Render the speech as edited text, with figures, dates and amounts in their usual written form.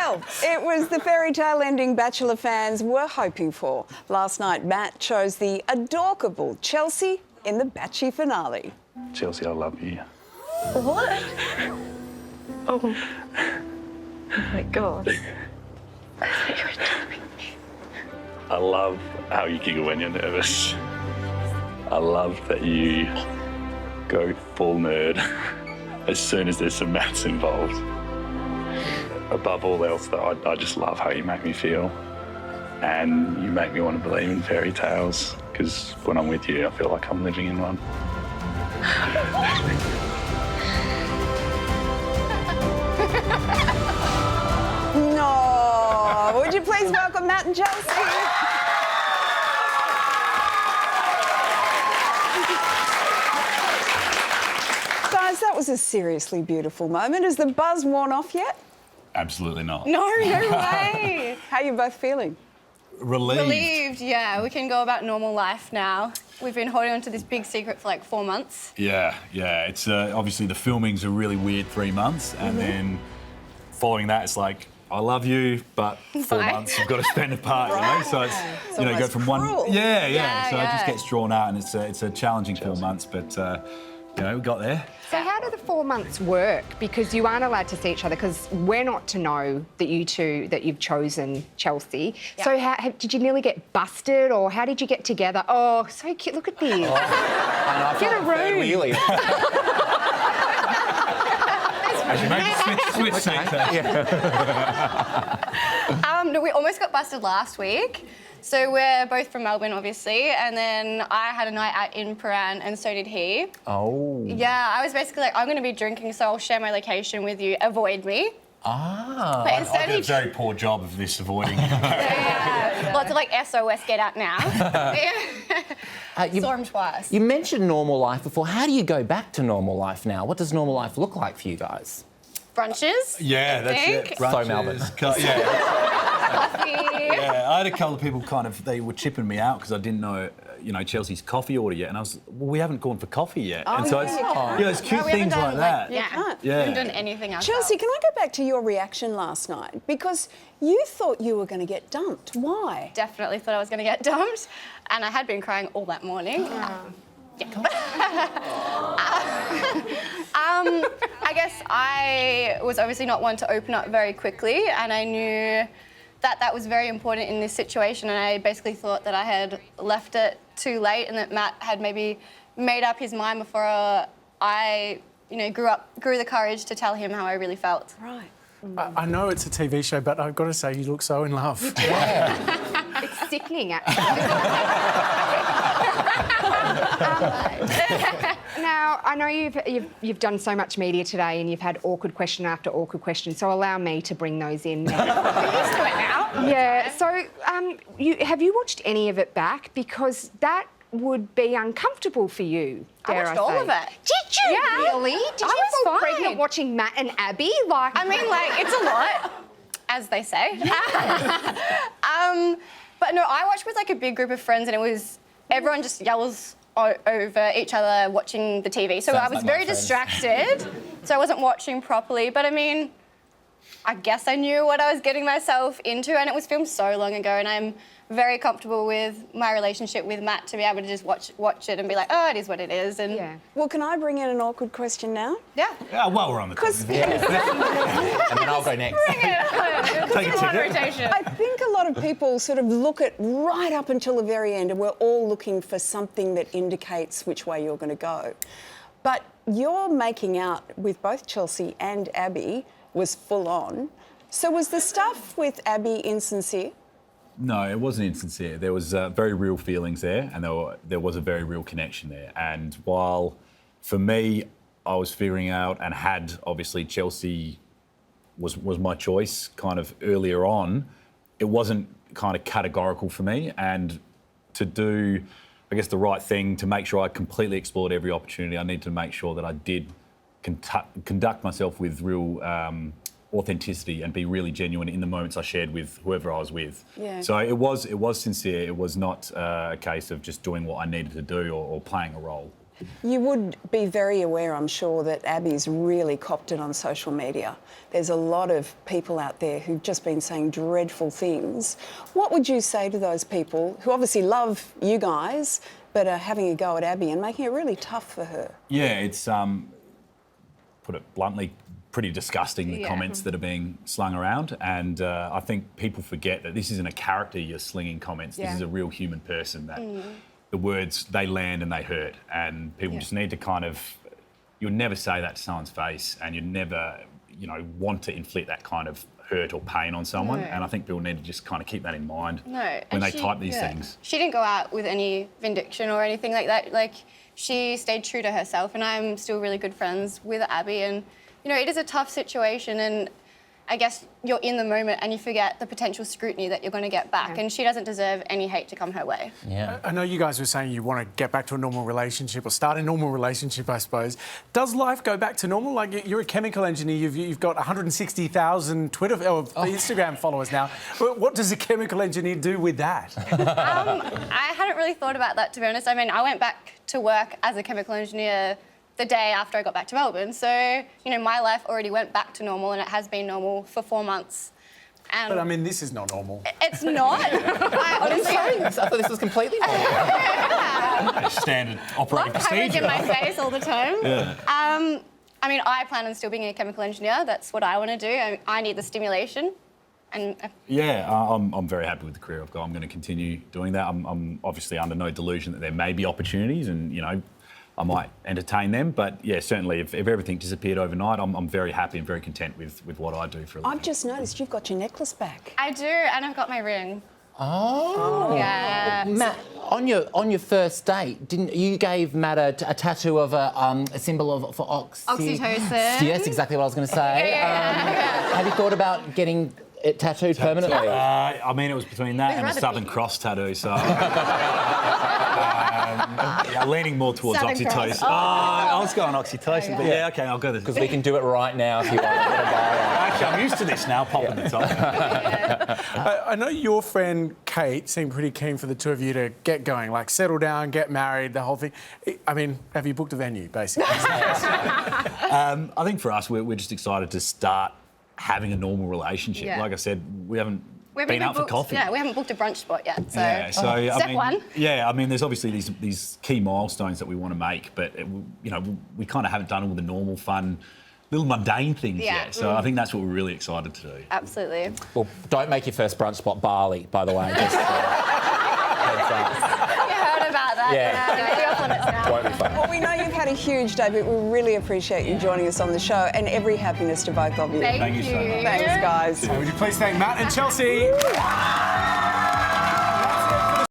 Well, it was the fairy tale ending Bachelor fans were hoping for. Last night, Matt chose the adorable Chelsea in the Batchy finale. Chelsea, I love you. What? Oh my God. I love how you giggle when you're nervous. I love that you go full nerd as soon as there's some maths involved. Above all else, though, I just love how you make me feel. And you make me want to believe in fairy tales, because when I'm with you, I feel like I'm living in one. No! Would you please welcome Matt and Chelsea? Guys, that was a seriously beautiful moment. Has the buzz worn off yet? Absolutely not. No way. How are you both feeling? Relieved, yeah. We can go about normal life now. We've been holding on to this big secret for like 4 months. Yeah. It's obviously the filming's a really weird 3 months, and then following that, it's like, I love you, but 4 Bye. months you've got to spend apart, you know. So it's you know, go from cruel. one. Yeah. So it just yeah. gets drawn out, and it's a challenging 4 months, but you know, we got there. So how do the 4 months work? Because you aren't allowed to see each other, because we're not to know that you've chosen Chelsea. Yeah. So did you nearly get busted, or how did you get together? Oh, so cute, look at this. Get a room. Really? Actually, maybe switch seats. No, we almost got busted last week. So we're both from Melbourne, obviously, and then I had a night out in Paran, and so did he. Oh. Yeah, I was basically like, I'm going to be drinking, so I'll share my location with you. Avoid me. Ah. But I instead did a he... very poor job of this avoiding. Yeah. Lots of like SOS, get out now. Saw him twice. You mentioned normal life before. How do you go back to normal life now? What does normal life look like for you guys? Brunches. Yeah, that's think. it. So Melbourne. Coffee. Yeah, I had a couple of people they were chipping me out because I didn't know, Chelsea's coffee order yet, and I was, well, we haven't gone for coffee yet, and so it's cute No, we haven't things done, like that. Yeah. Yeah. We haven't done anything else. Chelsea, can I go back to your reaction last night? Because you thought you were going to get dumped. Why? Definitely thought I was going to get dumped, and I had been crying all that morning. I guess I was obviously not one to open up very quickly, and I knew that was very important in this situation, and I basically thought that I had left it too late and that Matt had maybe made up his mind before I, grew the courage to tell him how I really felt. Right. I know it's a TV show, but I've got to say, you look so in love. It's sickening, actually. Now, I know you've done so much media today, and you've had awkward question after awkward question, so allow me to bring those in now. Yeah, so have you watched any of it back? Because that would be uncomfortable for you, dare I watched all say. of it. Did you Yeah. really? Did I you was fall fine. pregnant watching Matt and Abby? Like, I mean, like, it's a lot, as they say. But no, I watched with like a big group of friends, and it was everyone just yells over each other watching the TV. So I was like my very friends. distracted, so I wasn't watching properly. But I mean, I guess I knew what I was getting myself into, and it was filmed so long ago, and I'm very comfortable with my relationship with Matt to be able to just watch it and be like, oh, it is what it is. And yeah. Well, can I bring in an awkward question now? yeah. While we're on the Because And then I'll go next. Take a ticket. Rotation. I think a lot of people sort of look at right up until the very end, and we're all looking for something that indicates which way you're going to go. But your making out with both Chelsea and Abby was full on. So was the stuff with Abby insincere? No, it wasn't insincere. There was very real feelings there, and there was a very real connection there. And while, for me, I was figuring out and had, obviously, Chelsea was my choice kind of earlier on, it wasn't kind of categorical for me. And to do, I guess, the right thing, to make sure I completely explored every opportunity, I needed to make sure that I did conduct myself with real authenticity and be really genuine in the moments I shared with whoever I was with. Yeah. So it was sincere. It was not a case of just doing what I needed to do or playing a role. You would be very aware, I'm sure, that Abby's really copped it on social media. There's a lot of people out there who've just been saying dreadful things. What would you say to those people who obviously love you guys but are having a go at Abby and making it really tough for her? Yeah, it's, put it bluntly, pretty disgusting, the comments that are being slung around. And I think people forget that this isn't a character you're slinging comments. This is a real human person that the words, they land and they hurt. And people just need to kind of, you'll never say that to someone's face, and you never, you know, want to inflict that kind of hurt or pain on someone. No. And I think people need to just kind of keep that in mind No, when and they type these things. She didn't go out with any vindication or anything like that. Like, she stayed true to herself, and I'm still really good friends with Abby. And, you know, it is a tough situation, and I guess you're in the moment and you forget the potential scrutiny that you're going to get back, and she doesn't deserve any hate to come her way. Yeah. I know you guys were saying you want to get back to a normal relationship or start a normal relationship, I suppose. Does life go back to normal? Like, you're a chemical engineer, you've got 160,000 Twitter or Instagram followers now. What does a chemical engineer do with that? I hadn't really thought about that, to be honest. I mean, I went back to work as a chemical engineer the day after I got back to Melbourne. So, you know, my life already went back to normal, and it has been normal for 4 months. And But I mean, this is not normal. it's not. I honestly, I thought this was completely normal. Standard operating love cameras procedure. in my face all the time. I mean, I plan on still being a chemical engineer. That's what I want to do. I need the stimulation. And Yeah, I'm very happy with the career I've got. I'm going to continue doing that. I'm obviously under no delusion that there may be opportunities, and, you know, I might entertain them. But yeah, certainly if everything disappeared overnight, I'm very happy and very content with what I do for a living. I've just noticed you've got your necklace back. I do, and I've got my ring. Oh. Yeah. Matt, on your first date, didn't you gave Matt a tattoo of a symbol of for Oxytocin. Yes, exactly what I was going to say. Have you thought about getting it tattooed permanently? I mean, it was between that and a Southern Cross tattoo, so yeah, leaning more towards Southern oxytocin. Cross. I was going oxytocin, but yeah, okay, I'll go Because this. we can do it right now if you want. Actually, I'm used to this now, popping the top. I know your friend Kate seemed pretty keen for the two of you to get going, like settle down, get married, the whole thing. I mean, have you booked a venue, basically? I think for us, we're just excited to start having a normal relationship. Yeah. Like I said, we haven't been even out for booked, coffee. Yeah, we haven't booked a brunch spot yet. So, Yeah, so I step mean, one. yeah, I mean, there's obviously these key milestones that we want to make, but you know, we kind of haven't done all the normal, fun, little mundane things Yeah. yet. So I think that's what we're really excited to do. Absolutely. Well, don't make your first brunch spot Bali, by the way. Just, heads up. You heard about that. Yeah. We're off on it now. Won't be fun. Well, we know you've had a huge day, but we really appreciate you joining us on the show, and every happiness to both of you. Thank you so much. Thanks, guys. Would you please thank Matt and Chelsea?